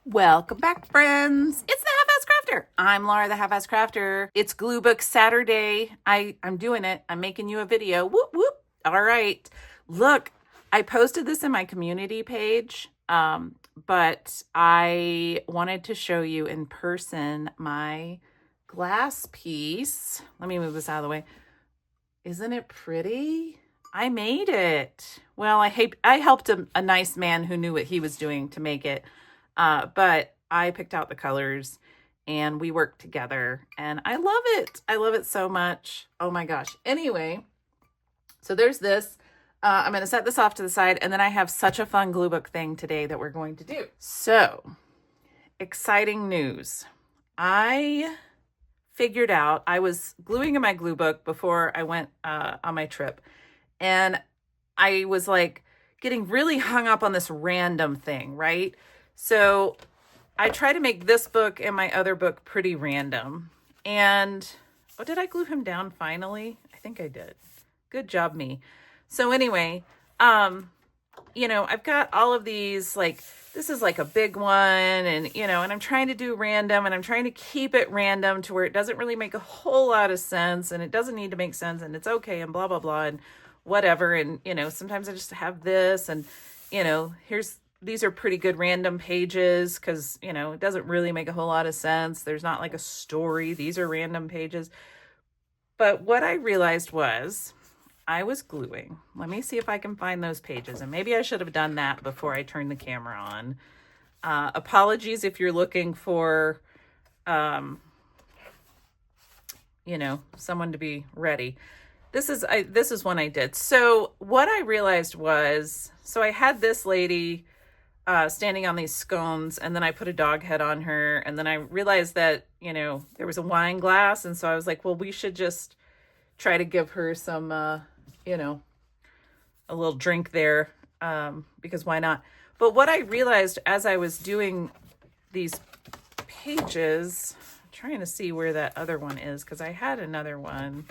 Welcome back, friends. It's the Halfass Crafter. I'm Laura, the Halfass Crafter. It's Gluebook Saturday. I'm doing it. I'm making you a video. Whoop, whoop. All right. Look, I posted this in my community page, but I wanted to show you in person my glass piece. Let me move this out of the way. Isn't it pretty? I made it. Well, I helped a nice man who knew what he was doing to make it. But I picked out the colors and we worked together and I love it. I love it so much. Oh my gosh. Anyway, so there's this. I'm going to set this off to the side and then I have such a fun glue book thing today that we're going to do. So exciting news. I figured out, I was gluing in my glue book before I went on my trip. And I was like getting really hung up on this random thing, right? So I try to make this book and my other book pretty random. And, oh, did I glue him down finally? I think I did. Good job, me. So anyway, you know, I've got all of these, like, this is like a big one and, you know, and I'm trying to do random and I'm trying to keep it random to where it doesn't really make a whole lot of sense and it doesn't need to make sense and it's okay and blah, blah, blah and whatever. And, you know, sometimes I just have this and, you know, these are pretty good random pages because, you know, it doesn't really make a whole lot of sense. There's not like a story. These are random pages. But what I realized was I was gluing. Let me see if I can find those pages. And maybe I should have done that before I turned the camera on. Apologies if you're looking for, you know, someone to be ready. This is one I did. So what I realized was, so I had this lady standing on these scones and then I put a dog head on her and then I realized that, you know, there was a wine glass and so I was like, well, we should just try to give her some, you know, a little drink there because why not? But what I realized as I was doing these pages, I'm trying to see where that other one is because I had another one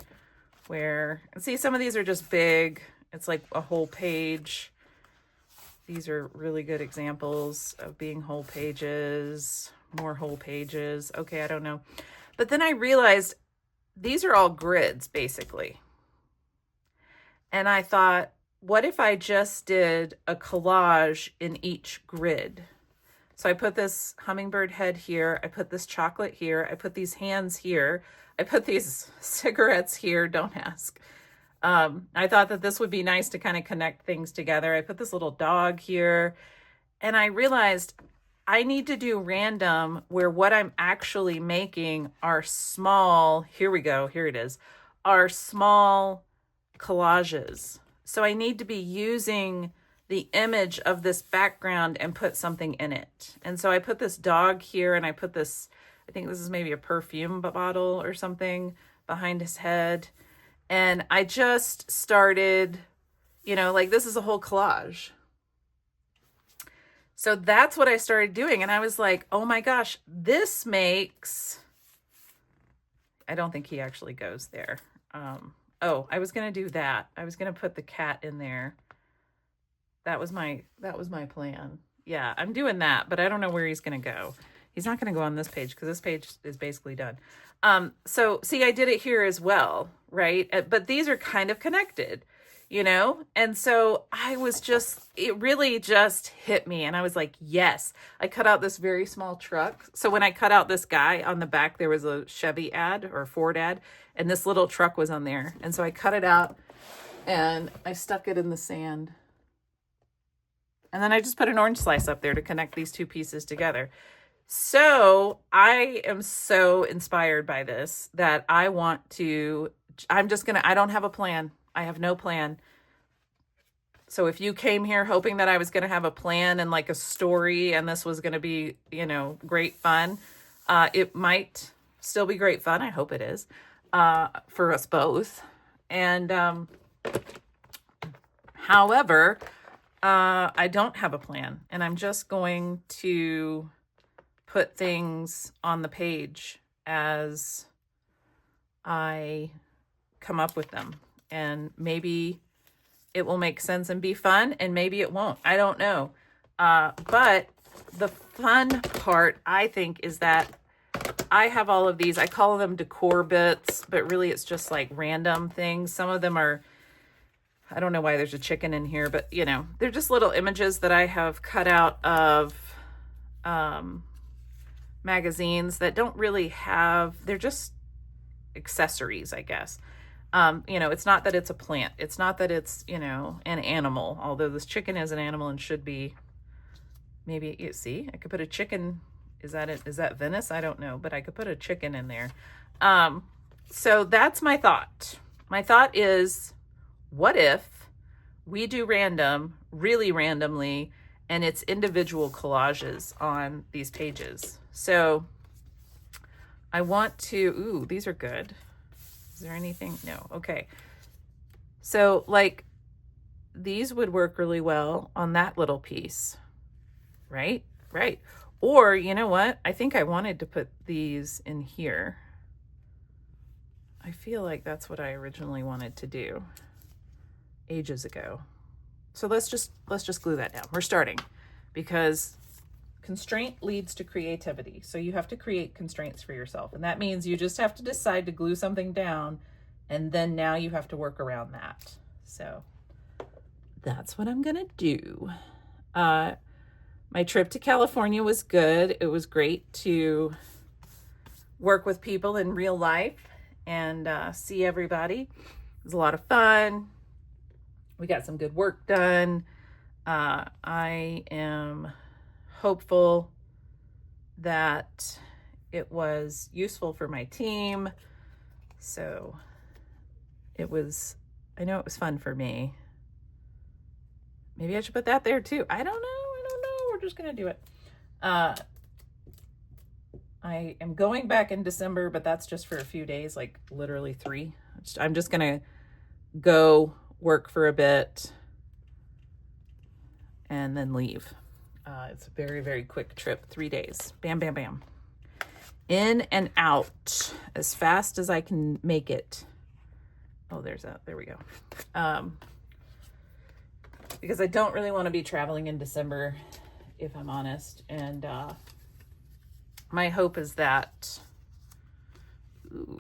where, and see, some of these are just big. It's like a whole page. These are really good examples of being whole pages, more whole pages. Okay, I don't know. But then I realized these are all grids, basically. And I thought, what if I just did a collage in each grid? So I put this hummingbird head here. I put this chocolate here. I put these hands here. I put these cigarettes here. Don't ask. I thought that this would be nice to kind of connect things together. I put this little dog here and I realized I need to do random where what I'm actually making are small, here we go, here it is, are small collages. So I need to be using the image of this background and put something in it. And so I put this dog here and I put this, I think this is maybe a perfume bottle or something behind his head. And I just started, you know, like this is a whole collage. So that's what I started doing. And I was like, oh my gosh, this makes, I don't think he actually goes there. Oh, I was going to do that. I was going to put the cat in there. That was my plan. Yeah, I'm doing that, but I don't know where he's going to go. He's not going to go on this page because this page is basically done. So see, I did it here as well, right? But these are kind of connected, you know? And so I was just, it really just hit me. And I was like, yes, I cut out this very small truck. So when I cut out this guy on the back, there was a Chevy ad or a Ford ad, and this little truck was on there. And so I cut it out and I stuck it in the sand. And then I just put an orange slice up there to connect these two pieces together. So I am so inspired by this that I want to, I don't have a plan. I have no plan. So if you came here hoping that I was going to have a plan and like a story and this was going to be, you know, great fun, it might still be great fun. I hope it is for us both. And however, I don't have a plan and I'm just going to put things on the page as I come up with them. And maybe it will make sense and be fun, and maybe it won't. I don't know. But the fun part, I think, is that I have all of these. I call them decor bits, but really it's just like random things. Some of them are, I don't know why there's a chicken in here, but you know, they're just little images that I have cut out of magazines that don't really have, they're just accessories, I guess. You know, it's not that it's a plant. It's not that it's, you know, an animal, although this chicken is an animal and should be, maybe, you see, I could put a chicken. Is that it? Is that Venice? I don't know, but I could put a chicken in there. So that's my thought. My thought is, what if we do random, really randomly, and it's individual collages on these pages? So I want to, ooh, these are good. Is there anything? No. Okay. So like these would work really well on that little piece, right? Right. Or you know what? I think I wanted to put these in here. I feel like that's what I originally wanted to do ages ago. So let's just glue that down. We're starting because constraint leads to creativity. So you have to create constraints for yourself. And that means you just have to decide to glue something down, and then now you have to work around that. So that's what I'm gonna do. My trip to California was good. It was great to work with people in real life and see everybody. It was a lot of fun. We got some good work done. I am hopeful that it was useful for my team. So it was, I know it was fun for me. Maybe I should put that there too. I don't know. We're just going to do it. I am going back in December, but that's just for a few days, like literally 3. I'm just going to go work for a bit and then leave. It's a very, very quick trip, 3 days. Bam, bam, bam. In and out as fast as I can make it. Oh, there we go. Because I don't really want to be traveling in December, if I'm honest. And my hope is that, ooh,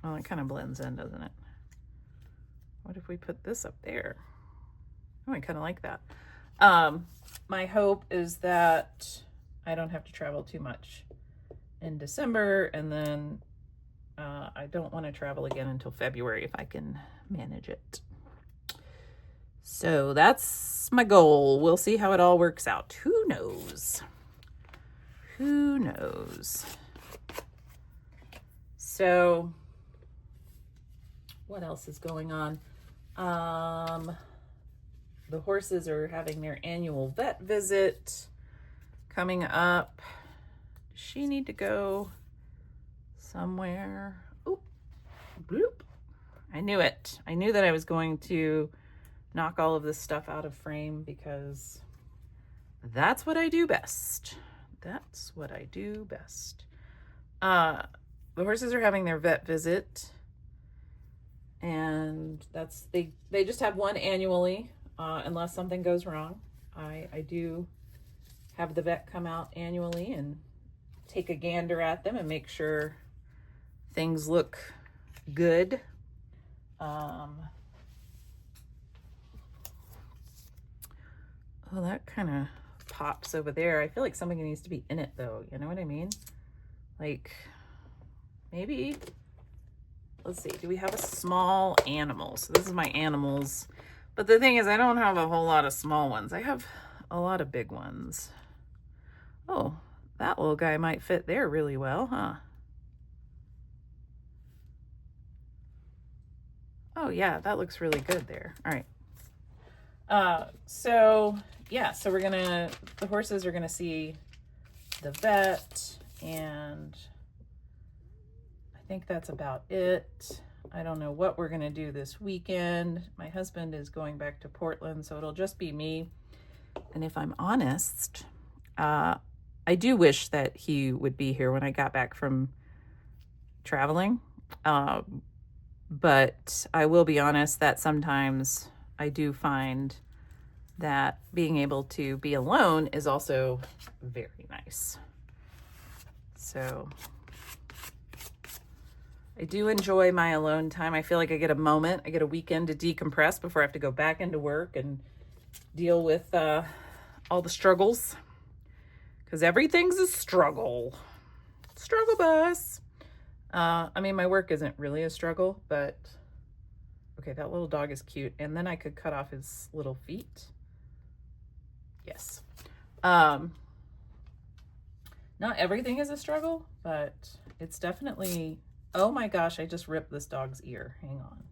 well, it kind of blends in, doesn't it? What if we put this up there? Oh, I kind of like that. My hope is that I don't have to travel too much in December, and then I don't want to travel again until February if I can manage it. So that's my goal. We'll see how it all works out. Who knows? Who knows? So what else is going on? The horses are having their annual vet visit coming up. Does she need to go somewhere? Oh, bloop. I knew it. I knew that I was going to knock all of this stuff out of frame because that's what I do best. That's what I do best. The horses are having their vet visit, and that's they just have one annually, unless something goes wrong. I do have the vet come out annually and take a gander at them and make sure things look good. Oh, that kind of pops over there. I feel like something needs to be in it though. You know what I mean? Like maybe, let's see, do we have a small animal? So this is my animals. But the thing is, I don't have a whole lot of small ones. I have a lot of big ones. Oh, that little guy might fit there really well, huh? Oh yeah, that looks really good there. All right. So yeah, so the horses are gonna see the vet, and I think that's about it. I don't know what we're gonna do this weekend. My husband is going back to Portland, so it'll just be me. And if I'm honest, I do wish that he would be here when I got back from traveling. But I will be honest that sometimes I do find that being able to be alone is also very nice. So I do enjoy my alone time. I feel like I get a moment, I get a weekend to decompress before I have to go back into work and deal with all the struggles, because everything's a struggle. Struggle bus. I mean, my work isn't really a struggle, but okay, that little dog is cute. And then I could cut off his little feet. Yes. Not everything is a struggle, but it's definitely, oh my gosh, I just ripped this dog's ear. Hang on.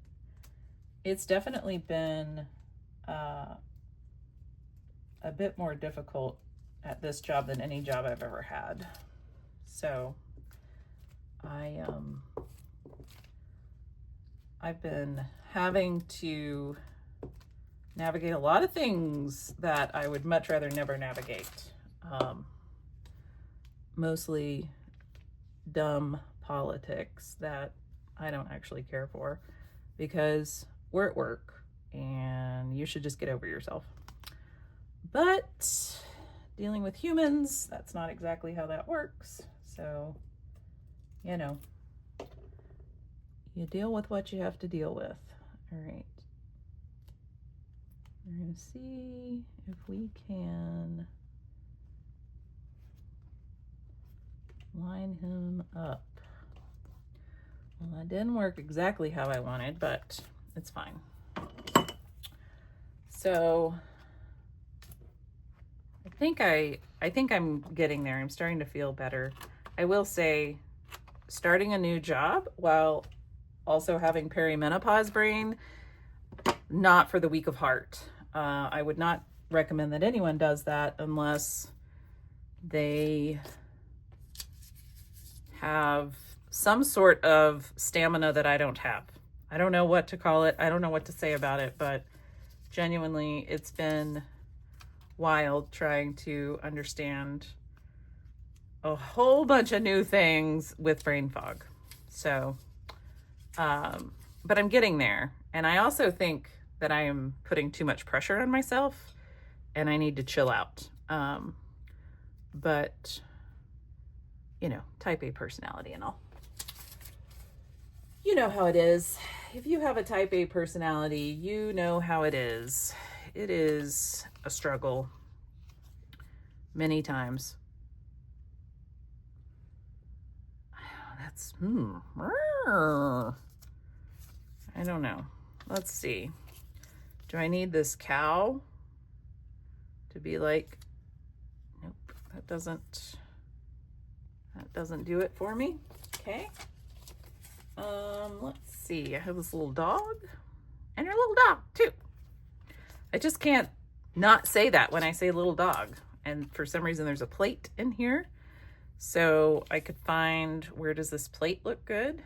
It's definitely been a bit more difficult at this job than any job I've ever had. So I've been having to navigate a lot of things that I would much rather never navigate. Mostly dumb politics that I don't actually care for, because we're at work and you should just get over yourself. But dealing with humans, that's not exactly how that works. So, you know, you deal with what you have to deal with. All right. We're going to see if we can line him up. Well, that didn't work exactly how I wanted, but it's fine. So I think I'm getting there. I'm starting to feel better. I will say, starting a new job while also having perimenopause brain, not for the weak of heart. I would not recommend that anyone does that unless they have some sort of stamina that I don't have. I don't know what to call it. I don't know what to say about it, but genuinely, it's been wild trying to understand a whole bunch of new things with brain fog. So, but I'm getting there. And I also think that I am putting too much pressure on myself and I need to chill out. But, you know, type A personality and all. You know how it is. If you have a type A personality, you know how it is. It is a struggle many times. That's, I don't know. Let's see. Do I need this cow to be like, nope, that doesn't do it for me. Okay. Let's see. I have this little dog and your little dog too. I just can't not say that when I say little dog. And for some reason there's a plate in here. So I could find, where does this plate look good?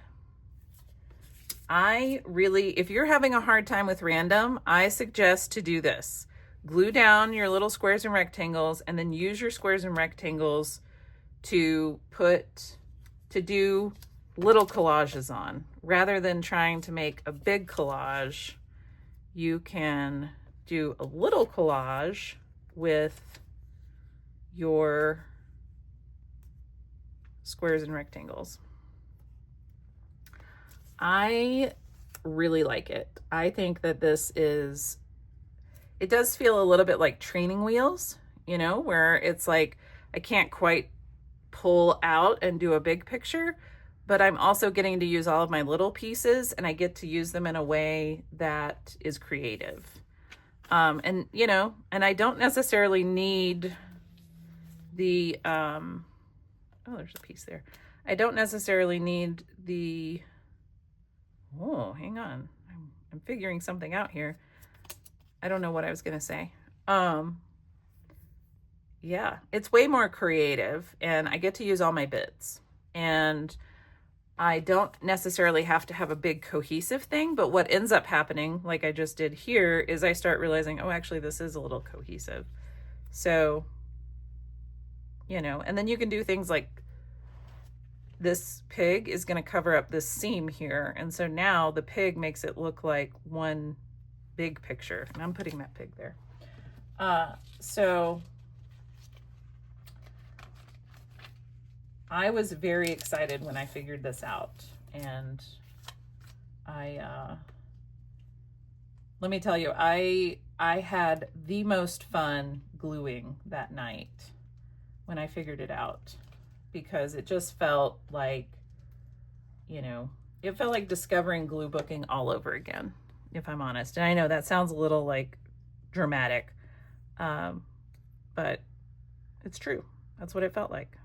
If you're having a hard time with random, I suggest to do this. Glue down your little squares and rectangles and then use your squares and rectangles to do little collages on. Rather than trying to make a big collage, you can do a little collage with your squares and rectangles. I really like it. I think that it does feel a little bit like training wheels, you know, where it's like, I can't quite pull out and do a big picture, but I'm also getting to use all of my little pieces and I get to use them in a way that is creative. And, you know, and I don't necessarily need the, oh, there's a piece there. I don't necessarily need the, oh, hang on. I'm figuring something out here. I don't know what I was going to say. Yeah, it's way more creative and I get to use all my bits and I don't necessarily have to have a big cohesive thing, but what ends up happening, like I just did here, is I start realizing, oh, actually this is a little cohesive. So, you know, and then you can do things like this pig is going to cover up this seam here. And so now the pig makes it look like one big picture. And I'm putting that pig there. So I was very excited when I figured this out, and let me tell you, I had the most fun gluing that night when I figured it out, because it just felt like, you know, it felt like discovering glue booking all over again, if I'm honest. And I know that sounds a little like dramatic, but it's true. That's what it felt like.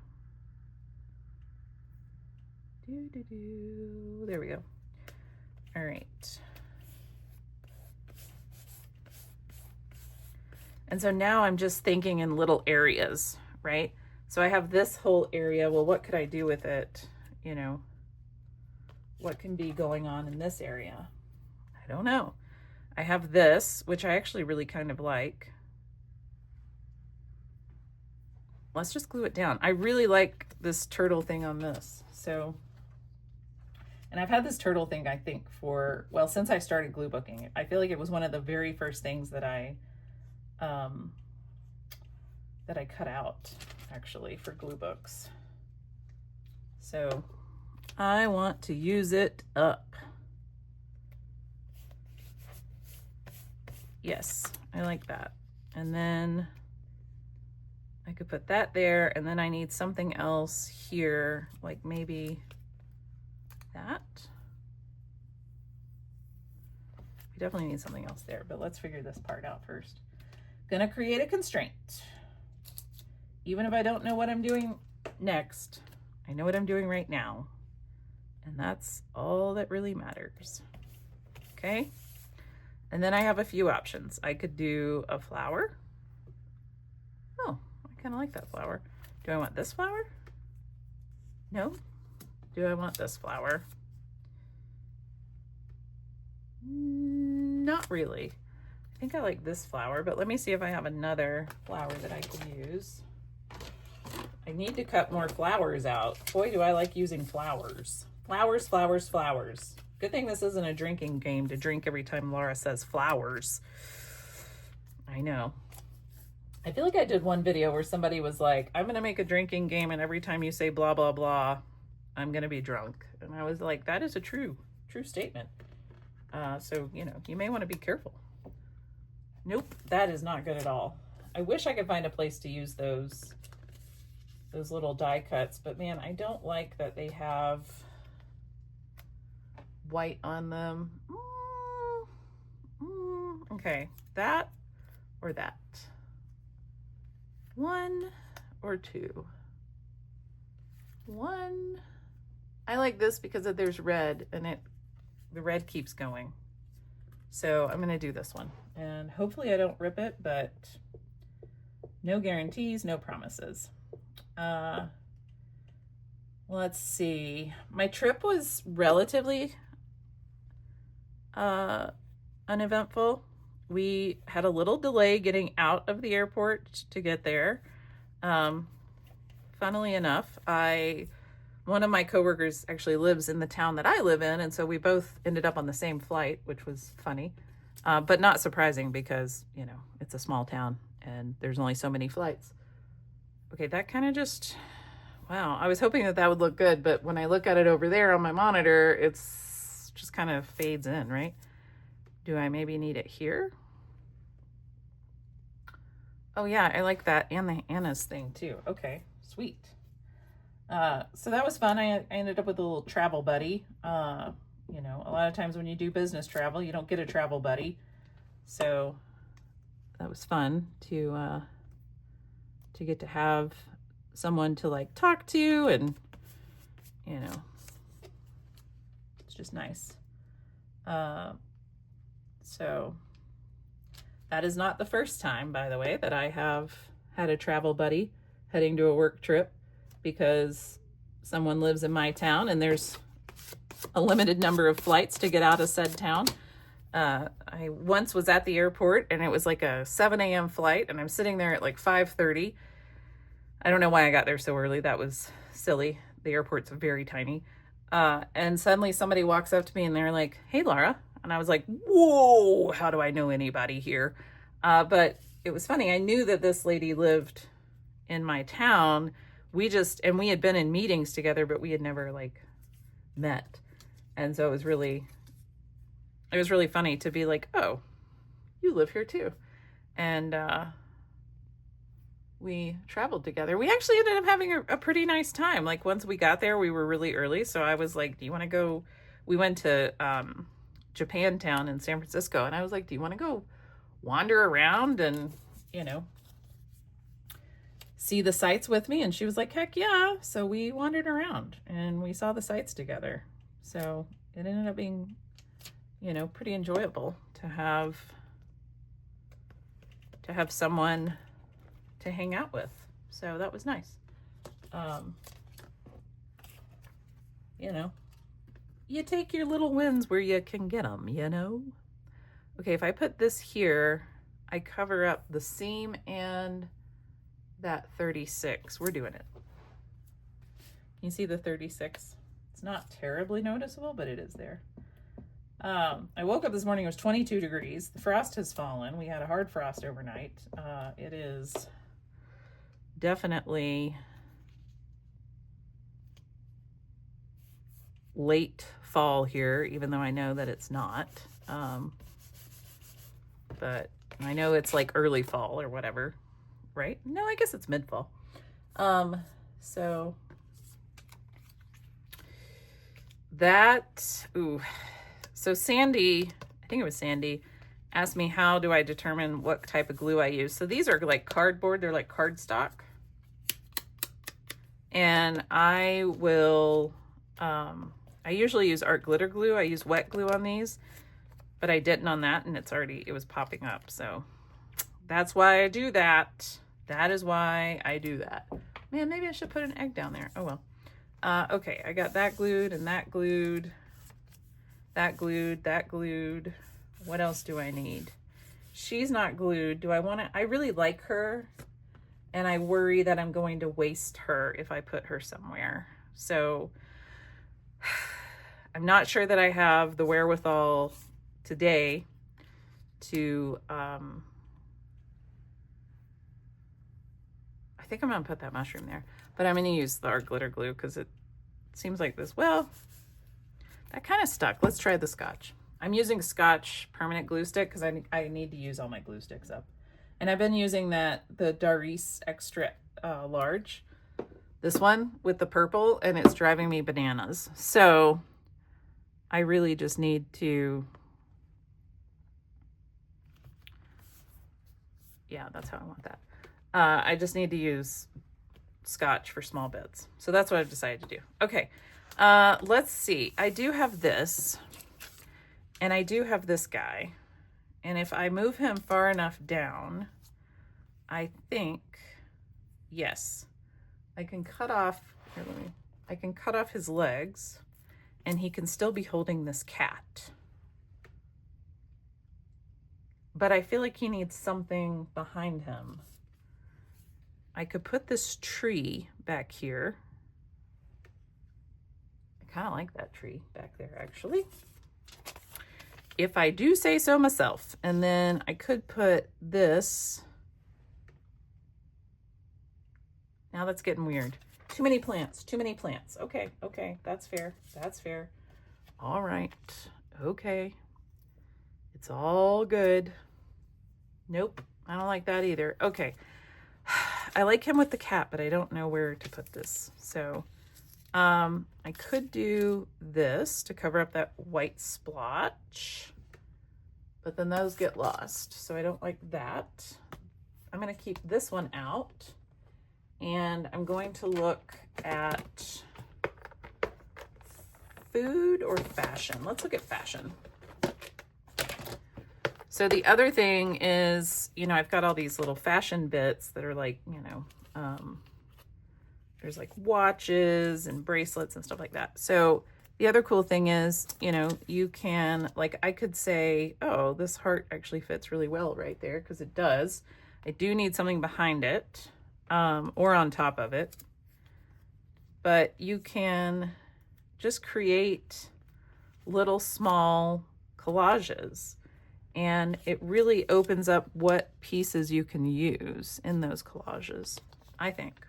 There we go. All right. And so now I'm just thinking in little areas, right? So I have this whole area. Well, what could I do with it? You know, what can be going on in this area? I don't know. I have this, which I actually really kind of like. Let's just glue it down. I really like this turtle thing on this. So, and I've had this turtle thing, I think, for, well, since I started glue booking. I feel like it was one of the very first things that I cut out, actually, for glue books. So I want to use it up. Yes, I like that. And then I could put that there, and then I need something else here, like maybe that. We definitely need something else there, but let's figure this part out first. Gonna create a constraint. Even if I don't know what I'm doing next, I know what I'm doing right now. And that's all that really matters. Okay? And then I have a few options. I could do a flower. Oh, I kind of like that flower. Do I want this flower? No. Do I want this flower? Not really. I think I like this flower, but let me see if I have another flower that I can use. I need to cut more flowers out. Boy, do I like using flowers. Flowers, flowers, flowers. Good thing this isn't a drinking game to drink every time Laura says flowers. I know. I feel like I did one video where somebody was like, I'm going to make a drinking game, and every time you say blah, blah, blah, I'm going to be drunk. And I was like, that is a true statement. So, you know, you may want to be careful. Nope, that is not good at all. I wish I could find a place to use those little die cuts, but man, I don't like that they have white on them. Okay, that or that. One or two. One. I like this because there's red, and the red keeps going. So I'm gonna do this one, and hopefully I don't rip it, but no guarantees, no promises. Let's see. My trip was relatively uneventful. We had a little delay getting out of the airport to get there. Funnily enough, one of my coworkers actually lives in the town that I live in, and so we both ended up on the same flight, which was funny, but not surprising because, you know, it's a small town and there's only so many flights. Okay, that kind of just, wow, I was hoping that would look good, but when I look at it over there on my monitor, it's just kind of fades in, right? Do I maybe need it here? Oh yeah, I like that, and the Anna's thing too. Okay, sweet. So that was fun. I ended up with a little travel buddy. You know, a lot of times when you do business travel, you don't get a travel buddy. So that was fun to get to have someone to like talk to, and, you know, it's just nice. So that is not the first time, by the way, that I have had a travel buddy heading to a work trip, because someone lives in my town and there's a limited number of flights to get out of said town. I once was at the airport and it was like a 7 a.m. flight, and I'm sitting there at like 5:30. I don't know why I got there so early. That was silly. The airport's very tiny. And suddenly somebody walks up to me and they're like, "Hey, Laura." And I was like, whoa, how do I know anybody here? But it was funny. I knew that this lady lived in my town. We had been in meetings together, but we had never like met. And so it was really funny to be like, oh, you live here too. And we traveled together. We actually ended up having a pretty nice time. Like once we got there, we were really early. So I was like, do you want to go? We went to Japantown in San Francisco. And I was like, do you want to go wander around and, you know, see the sights with me? And she was like, heck yeah. So we wandered around and we saw the sights together. So it ended up being, you know, pretty enjoyable to have someone to hang out with. So that was nice. You know, you take your little wins where you can get them, you know? Okay, if I put this here, I cover up the seam and that 36. We're doing it. Can you see the 36? It's not terribly noticeable, but it is there. I woke up this morning, it was 22 degrees. The frost has fallen. We had a hard frost overnight. It is definitely late fall here, even though I know that it's not. But I know it's like early fall or whatever, right? No, I guess it's mid-fall. So that, so Sandy, I think it was Sandy, asked me how do I determine what type of glue I use. So these are like cardboard, they're like cardstock. And I will, I usually use art glitter glue. I use wet glue on these, but I didn't on that and it was popping up. So that's why I do that. That is why I do that. Man, maybe I should put an egg down there. Oh well. Okay, I got that glued and that glued, that glued, that glued. What else do I need? She's not glued. Do I want to? I really like her and I worry that I'm going to waste her if I put her somewhere. So I'm not sure that I have the wherewithal today to, I think I'm going to put that mushroom there, but I'm going to use the art glitter glue because it seems like this. Well, that kind of stuck. Let's try the Scotch. I'm using Scotch permanent glue stick because I need to use all my glue sticks up. And I've been using the Darice Extra Large, this one with the purple, and it's driving me bananas. So I really just need to, yeah, that's how I want that. I just need to use Scotch for small bits. So that's what I've decided to do. Okay, let's see. I do have this, and I do have this guy. And if I move him far enough down, I think, yes, I can cut off, here, I can cut off his legs and he can still be holding this cat. But I feel like he needs something behind him. I could put this tree back here. I kind of like that tree back there, actually, if I do say so myself. And then I could put this. Now that's getting weird. Too many plants, too many plants. Okay, okay, that's fair, that's fair. All right, okay. It's all good. Nope, I don't like that either. Okay, I like him with the cat, but I don't know where to put this. So I could do this to cover up that white splotch, but then those get lost. So I don't like that. I'm gonna keep this one out, and I'm going to look at food or fashion. Let's look at fashion. So the other thing is, you know, I've got all these little fashion bits that are like, you know, there's like watches and bracelets and stuff like that. So the other cool thing is, you know, you can, like, I could say, oh, this heart actually fits really well right there, because it does. I do need something behind it, or on top of it. But you can just create little small collages. and it really opens up what pieces you can use in those collages, I think.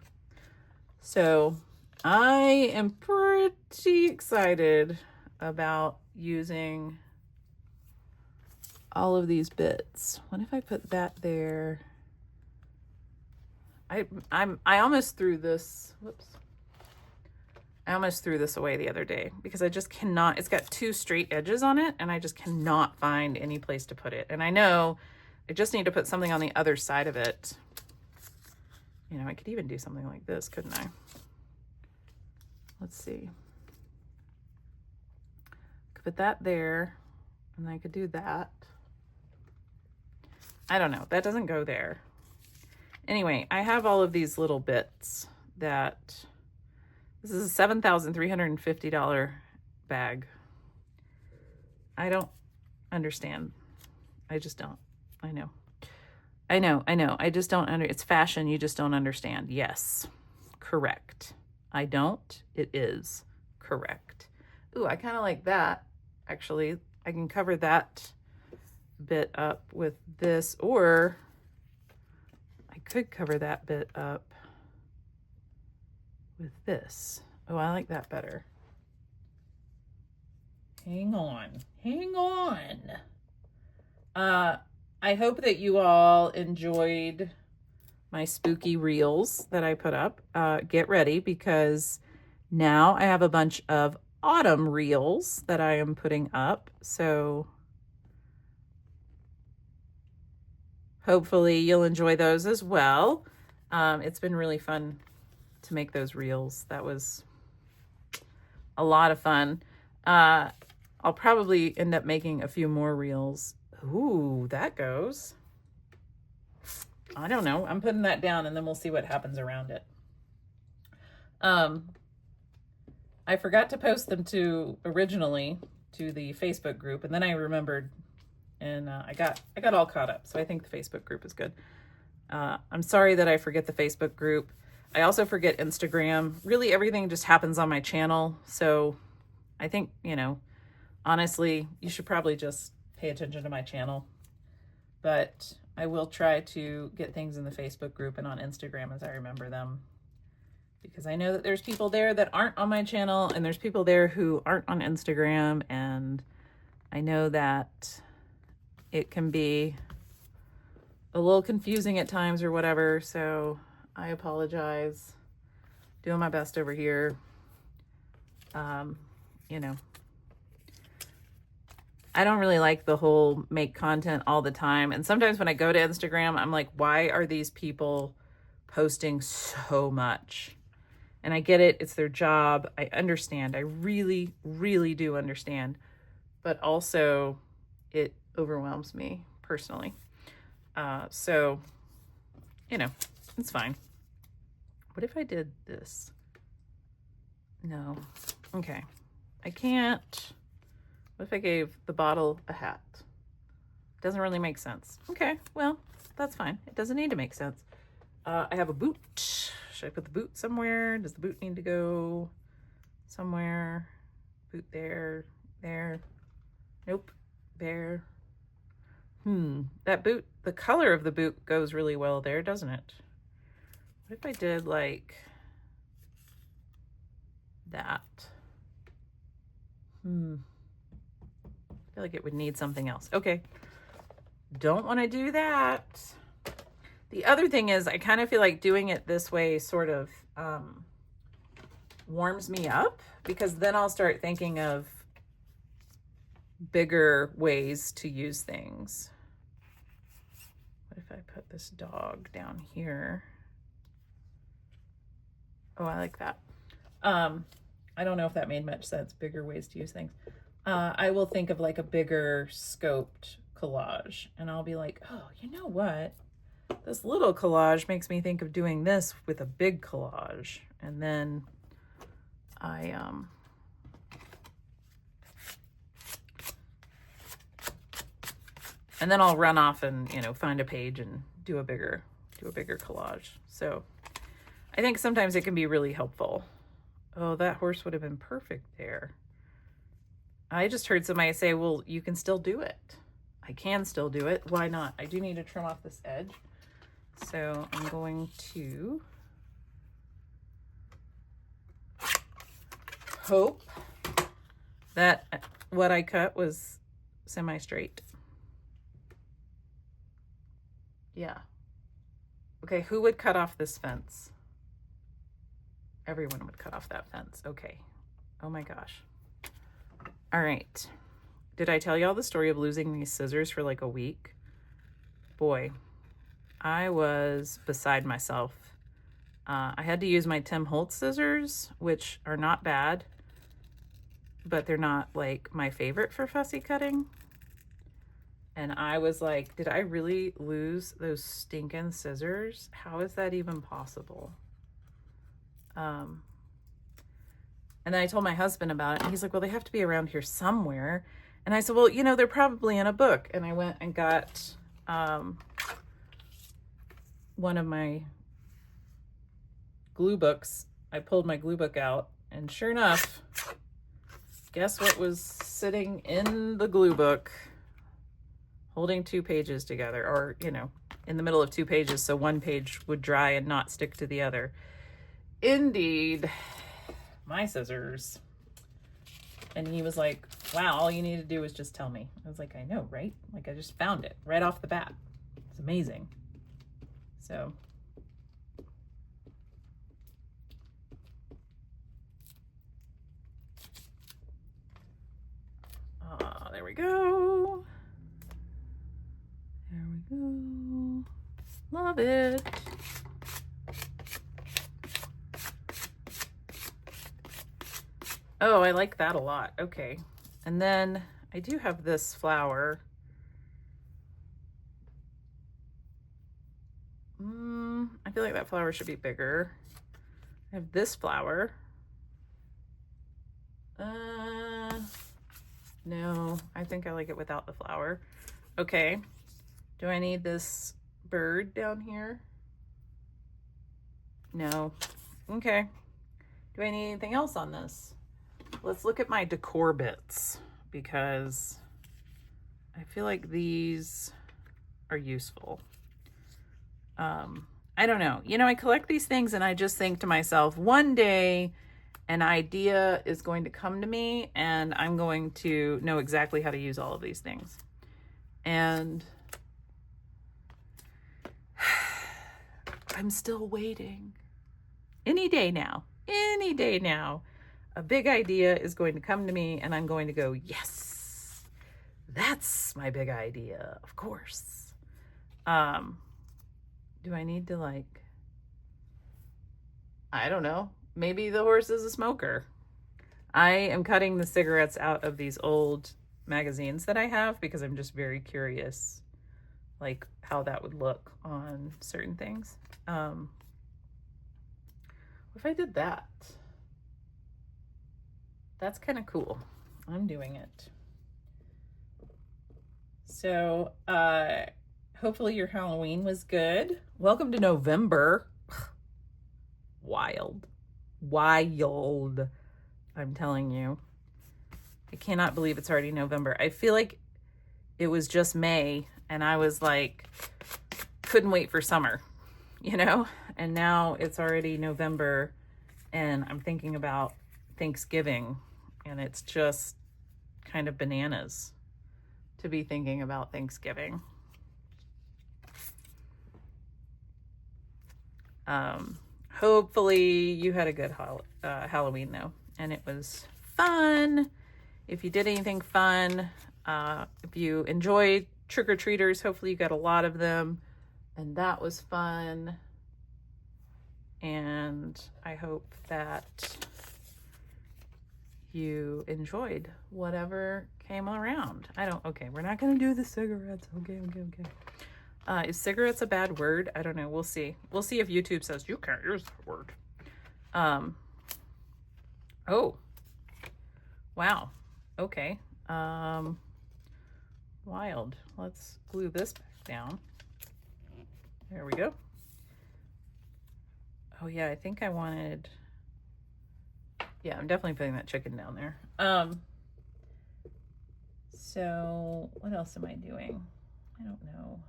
So I am pretty excited about using all of these bits. What if I put that there? I almost threw this, whoops. I almost threw this away the other day because I just cannot, it's got two straight edges on it and I just cannot find any place to put it. And I know I just need to put something on the other side of it. You know, I could even do something like this, couldn't I? Let's see. I could put that there and I could do that. I don't know, that doesn't go there. Anyway, I have all of these little bits that, this is a $7,350 bag. I don't understand. I just don't. I know. I just don't it's fashion. You just don't understand. Yes. Correct. I don't. It is correct. Ooh, I kind of like that. Actually, I can cover that bit up with this, or I could cover that bit up with this. Oh, I like that better. Hang on. I hope that you all enjoyed my spooky reels that I put up. Get ready, because now I have a bunch of autumn reels that I am putting up. So hopefully you'll enjoy those as well. It's been really fun to make those reels. That was a lot of fun. I'll probably end up making a few more reels. Ooh, that goes. I don't know. I'm putting that down and then we'll see what happens around it. I forgot to post them originally to the Facebook group, and then I remembered, and I got all caught up. So I think the Facebook group is good. I'm sorry that I forget the Facebook group. I also forget Instagram. Really, everything just happens on my channel. So I think, you know, honestly, you should probably just pay attention to my channel. But I will try to get things in the Facebook group and on Instagram as I remember them, because I know that there's people there that aren't on my channel, and there's people there who aren't on Instagram, and I know that it can be a little confusing at times or whatever, so I apologize. Doing my best over here. You know, I don't really like the whole make content all the time. And sometimes when I go to Instagram, I'm like, why are these people posting so much? And I get it. It's their job. I understand. I really, really do understand. But also it overwhelms me personally. So, you know, it's fine. What if I did this? No. Okay. I can't. What if I gave the bottle a hat? Doesn't really make sense. Okay, well, that's fine. It doesn't need to make sense. I have a boot. Should I put the boot somewhere? Does the boot need to go somewhere? Boot there, there. Nope, there. That boot, the color of the boot goes really well there, doesn't it? What if I did like that? I feel like it would need something else. Okay, don't want to do that. The other thing is, I kind of feel like doing it this way sort of warms me up, because then I'll start thinking of bigger ways to use things. What if I put this dog down here? Oh, I like that. I don't know if that made much sense. Bigger ways to use things. I will think of like a bigger scoped collage, and I'll be like, oh, you know what? This little collage makes me think of doing this with a big collage. And then I'll run off and, you know, find a page and do a bigger collage. So I think sometimes it can be really helpful. Oh, that horse would have been perfect there. I just heard somebody say, well, you can still do it. I can still do it. Why not? I do need to trim off this edge. So I'm going to hope that what I cut was semi-straight. Yeah. Okay, who would cut off this fence? Everyone would cut off that fence. Okay. Oh my gosh. All right. Did I tell y'all the story of losing these scissors for like a week? Boy, I was beside myself. I had to use my Tim Holtz scissors, which are not bad, but they're not like my favorite for fussy cutting. And I was like, did I really lose those stinking scissors? How is that even possible? And then I told my husband about it, and he's like, well, they have to be around here somewhere. And I said, well, you know, they're probably in a book. And I went and got one of my glue books. I pulled my glue book out, and sure enough, guess what was sitting in the glue book, holding 2 pages together, or, you know, in the middle of 2 pages, so one page would dry and not stick to the other. Indeed, my scissors. And he was like, wow, all you need to do is just tell me. I was like, I know, right? Like, I just found it right off the bat. It's amazing. So there we go. There we go. Love it. Oh, I like that a lot. Okay. And then I do have this flower. I feel like that flower should be bigger. I have this flower. No, I think I like it without the flower. Okay. Do I need this bird down here? No. Okay. Do I need anything else on this? Let's look at my decor bits, because I feel like these are useful. I don't know. You know, I collect these things and I just think to myself, one day an idea is going to come to me and I'm going to know exactly how to use all of these things. And I'm still waiting. Any day now, a big idea is going to come to me and I'm going to go, yes, that's my big idea, of course. Do I need to, like, I don't know, maybe the horse is a smoker. I am cutting the cigarettes out of these old magazines that I have because I'm just very curious, like, how that would look on certain things. If I did that, that's kind of cool. I'm doing it. So, hopefully your Halloween was good. Welcome to November. Wild. I'm telling you. I cannot believe it's already November. I feel like it was just May and I was like, couldn't wait for summer, you know? And now it's already November and I'm thinking about Thanksgiving, and it's just kind of bananas to be thinking about Thanksgiving. Hopefully you had a good Halloween though, and it was fun. If you did anything fun, if you enjoyed trick-or-treaters, hopefully you got a lot of them, and that was fun. And I hope that you enjoyed whatever came around. Okay, we're not gonna do the cigarettes. Okay. Is cigarettes a bad word? I don't know. We'll see. We'll see if YouTube says you can't use that word. Oh, wow. Okay. Wild. Let's glue this back down. There we go. Oh yeah, I think I wanted, yeah, I'm definitely putting that chicken down there. So what else am I doing? I don't know.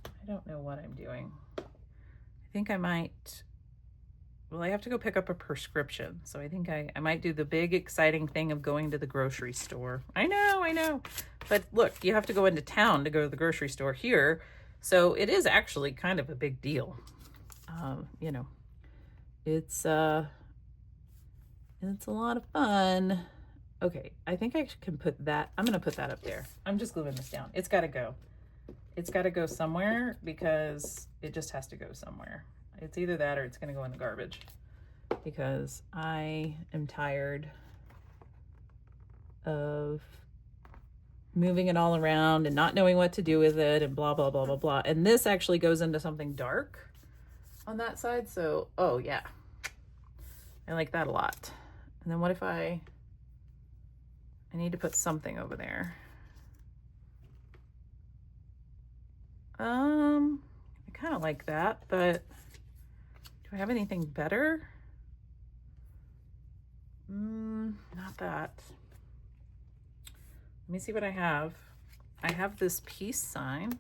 I don't know what I'm doing. I think I might, well, I have to go pick up a prescription. So I think I might do the big exciting thing of going to the grocery store. I know. But look, you have to go into town to go to the grocery store here. So it is actually kind of a big deal. You know, it's a lot of fun. Okay, I think I can put that, I'm gonna put that up there. I'm just gluing this down. It's gotta go. It's gotta go somewhere because it just has to go somewhere. It's either that or it's gonna go in the garbage because I am tired of moving it all around and not knowing what to do with it and blah, blah, blah, blah, blah. And this actually goes into something dark on that side. So, oh yeah, I like that a lot. And then what if I need to put something over there. I kind of like that, but do I have anything better? Not that. Let me see what I have. I have this peace sign.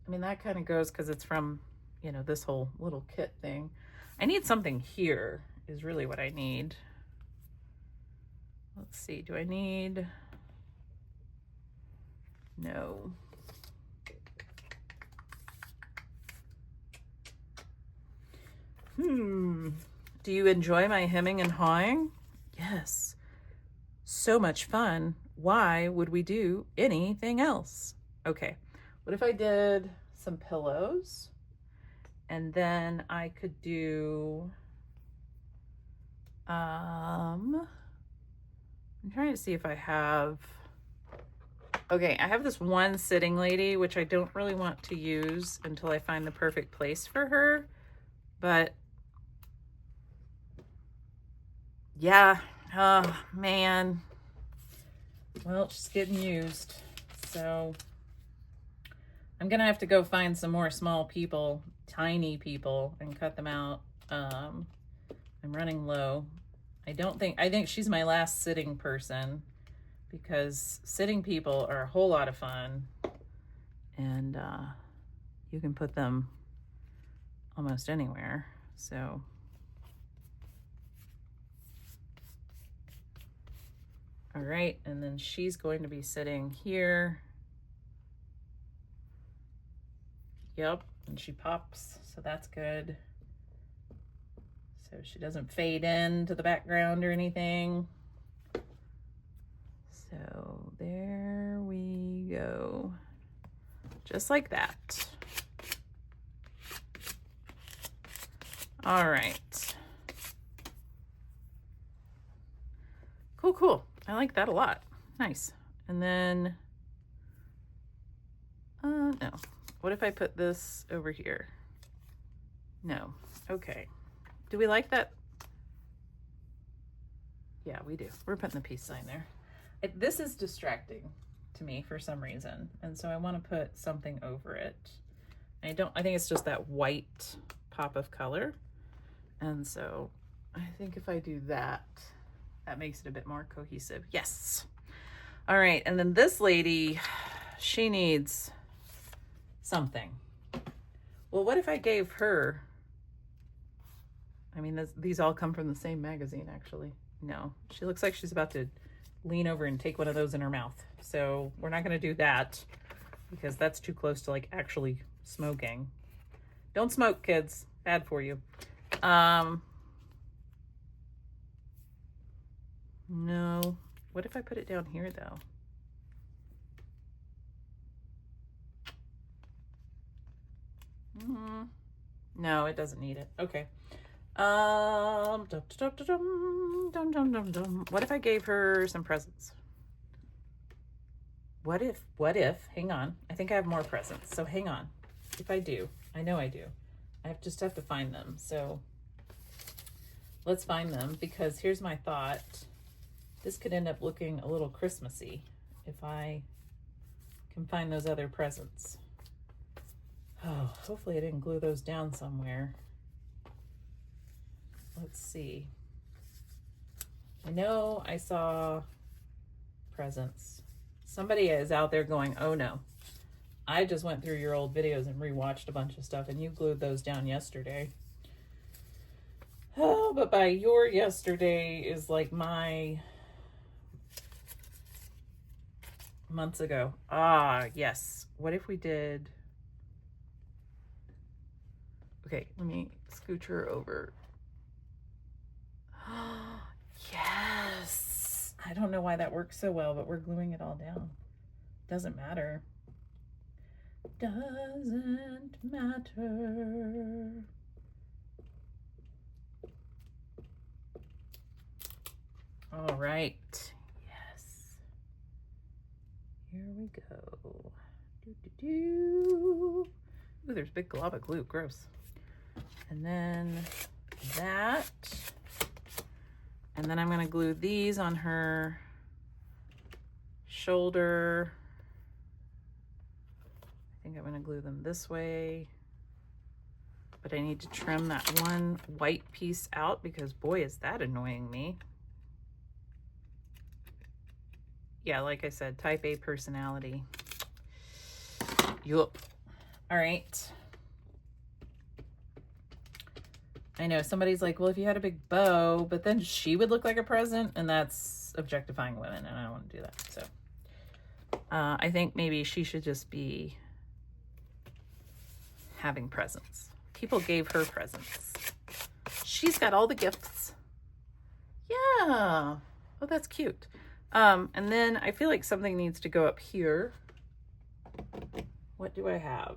I mean, that kind of goes because it's from, you know, this whole little kit thing. I need something here is really what I need. Let's see, do I need, no. Do you enjoy my hemming and hawing? Yes, so much fun. Why would we do anything else? Okay, what if I did some pillows and then I could do, I'm trying to see if I have, okay, I have this one sitting lady, which I don't really want to use until I find the perfect place for her, but yeah, oh man, well, she's getting used, so I'm gonna have to go find some more small people, tiny people, and cut them out. I'm running low. I think she's my last sitting person because sitting people are a whole lot of fun and you can put them almost anywhere. So all right, and then she's going to be sitting here. Yep, and she pops, so that's good. So she doesn't fade into the background or anything. So there we go. Just like that. All right. Cool. I like that a lot. Nice. And then, no. What if I put this over here? No. Okay. Do we like that? Yeah, we do. We're putting the peace sign there. This is distracting to me for some reason. And so I want to put something over it. I think it's just that white pop of color. And so I think if I do that, that makes it a bit more cohesive. Yes. All right. And then this lady, she needs something. Well, what if I gave her, I mean, these all come from the same magazine, actually. No, she looks like she's about to lean over and take one of those in her mouth. So we're not going to do that because that's too close to like actually smoking. Don't smoke, kids. Bad for you. No. What if I put it down here though? No, it doesn't need it. Okay. What if I gave her some presents? What if, hang on. I think I have more presents. So hang on. If I do, I know I do. I just have to find them. So let's find them because here's my thought. This could end up looking a little Christmassy if I can find those other presents. Oh, hopefully I didn't glue those down somewhere. Let's see. I know I saw presents. Somebody is out there going, oh no, I just went through your old videos and rewatched a bunch of stuff and you glued those down yesterday. Oh, but by your yesterday is like my months ago. Ah, yes. What if we did... Okay, let me scooch her over. Yes. I don't know why that works so well, but we're gluing it all down. Doesn't matter. Doesn't matter. All right. Yes. Here we go. Ooh, there's a big glob of glue. Gross. And then that. And then I'm going to glue these on her shoulder. I think I'm going to glue them this way. But I need to trim that one white piece out because boy, is that annoying me. Yeah, like I said, type A personality. Yup. All right. I know somebody's like, well, if you had a big bow, but then she would look like a present, and that's objectifying women, and I don't want to do that. So I think maybe she should just be having presents. People gave her presents. She's got all the gifts. Yeah. Oh, that's cute. And then I feel like something needs to go up here. What do I have?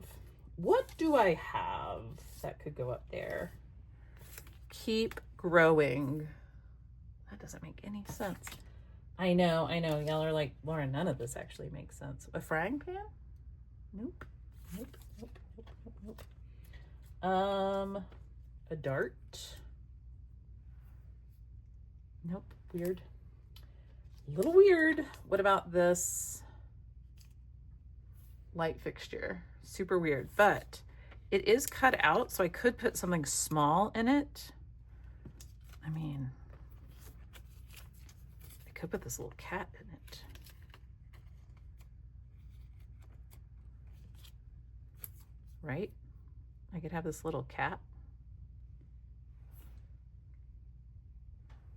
What do I have that could go up there? Keep growing. That doesn't make any sense. I know. Y'all are like, Lauren, none of this actually makes sense. A frying pan? Nope. A dart? Nope. Weird. A little weird. What about this light fixture? Super weird, but it is cut out, so I could put something small in it. I mean, I could put this little cat in it. Right? I could have this little cat.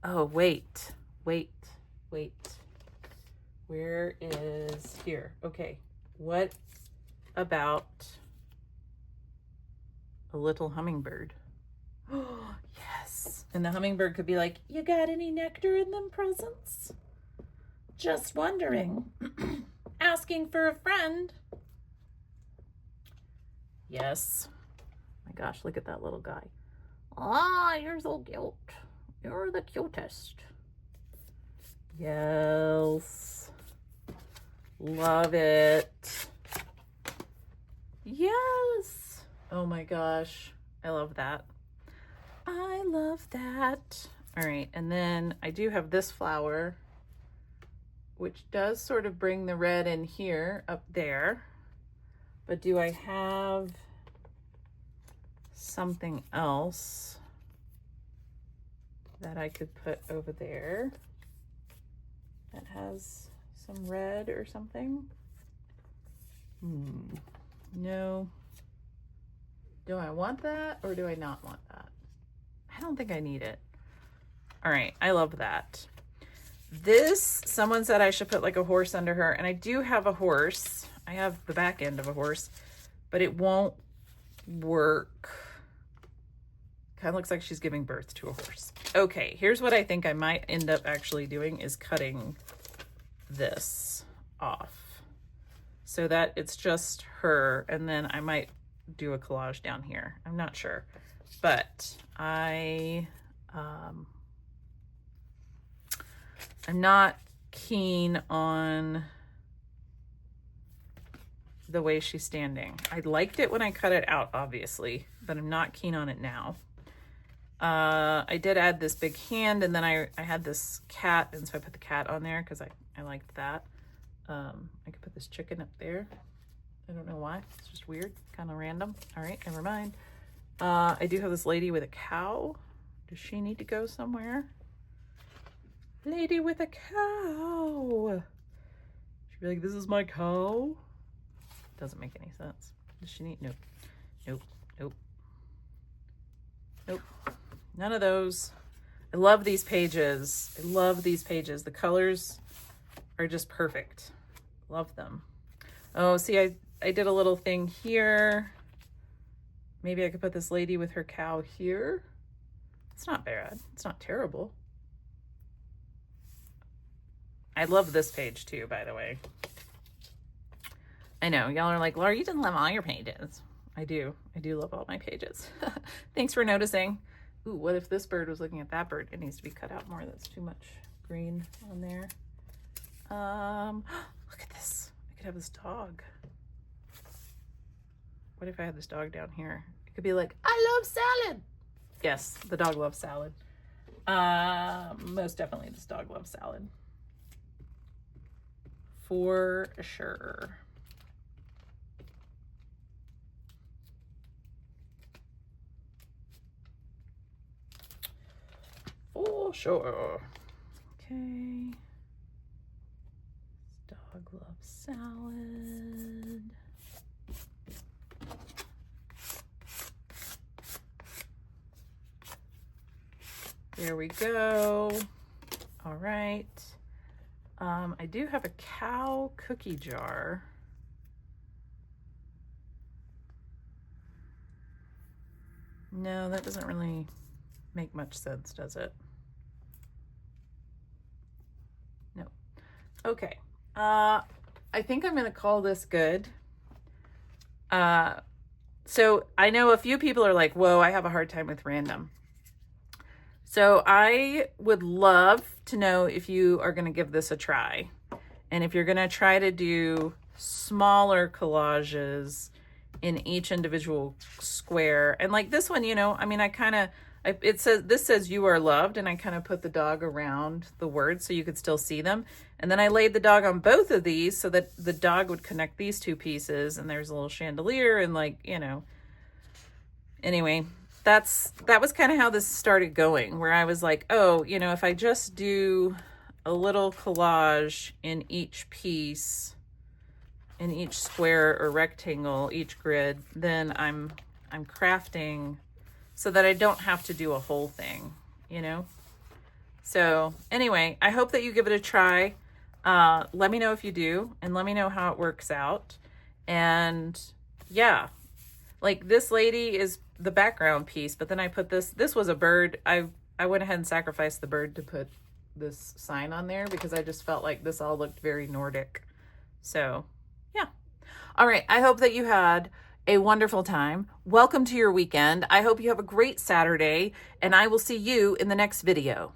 Oh, wait. Where is here? Okay. What about a little hummingbird? Oh, yes. And the hummingbird could be like, you got any nectar in them presents? Just wondering. Asking for a friend. Yes. My gosh, look at that little guy. Ah, you're so cute. You're the cutest. Yes. Love it. Yes. Oh my gosh. I love that. I love that. All right. And then I do have this flower, which does sort of bring the red in here up there. But do I have something else that I could put over there that has some red or something? No. Do I want that or do I not want that? I don't think I need it. All right, I love that. This, someone said I should put like a horse under her, and I do have a horse. I have the back end of a horse, but it won't work. Kind of looks like she's giving birth to a horse. Okay, here's what I think I might end up actually doing is cutting this off so that it's just her, and then I might do a collage down here. I'm not sure, but I'm not keen on the way she's standing. I liked it when I cut it out, obviously, but I'm not keen on it now. I did add this big hand, and then I had this cat, and so I put the cat on there because I liked that. I could put this chicken up there. I don't know why. It's just weird, kind of random. All right, never mind. I do have this lady with a cow. Does she need to go somewhere? Lady with a cow. She'd be like, this is my cow. Doesn't make any sense. Does she need? Nope. Nope. Nope. Nope. None of those. I love these pages. I love these pages. The colors are just perfect. Love them. Oh, see, I did a little thing here. Maybe I could put this lady with her cow here. It's not bad. It's not terrible. I love this page too, by the way. I know, y'all are like, Laura, you didn't love all your pages. I do. I do love all my pages. Thanks for noticing. Ooh, what if this bird was looking at that bird? It needs to be cut out more. That's too much green on there. Look at this. I could have this dog. What if I had this dog down here? It could be like, I love salad. Yes, the dog loves salad. Most definitely this dog loves salad. For sure. For sure. Okay. Dog loves salad. There we go. All right. I do have a cow cookie jar. No, that doesn't really make much sense, does it? No. Okay. I think I'm going to call this good. So I know a few people are like, whoa, I have a hard time with random. So I would love to know if you are going to give this a try. And if you're going to try to do smaller collages in each individual square. And like this one, you know, I mean, this says you are loved, and I kind of put the dog around the words so you could still see them. And then I laid the dog on both of these so that the dog would connect these two pieces, and there's a little chandelier and like, you know, anyway, that was kind of how this started going, where I was like, oh, you know, if I just do a little collage in each piece, in each square or rectangle, each grid, then I'm crafting so that I don't have to do a whole thing, you know? So anyway, I hope that you give it a try. Let me know if you do, and let me know how it works out. And yeah, like this lady is the background piece, but then I put this was a bird. I went ahead and sacrificed the bird to put this sign on there because I just felt like this all looked very Nordic. So yeah. All right. I hope that you had a wonderful time. Welcome to your weekend. I hope you have a great Saturday, and I will see you in the next video.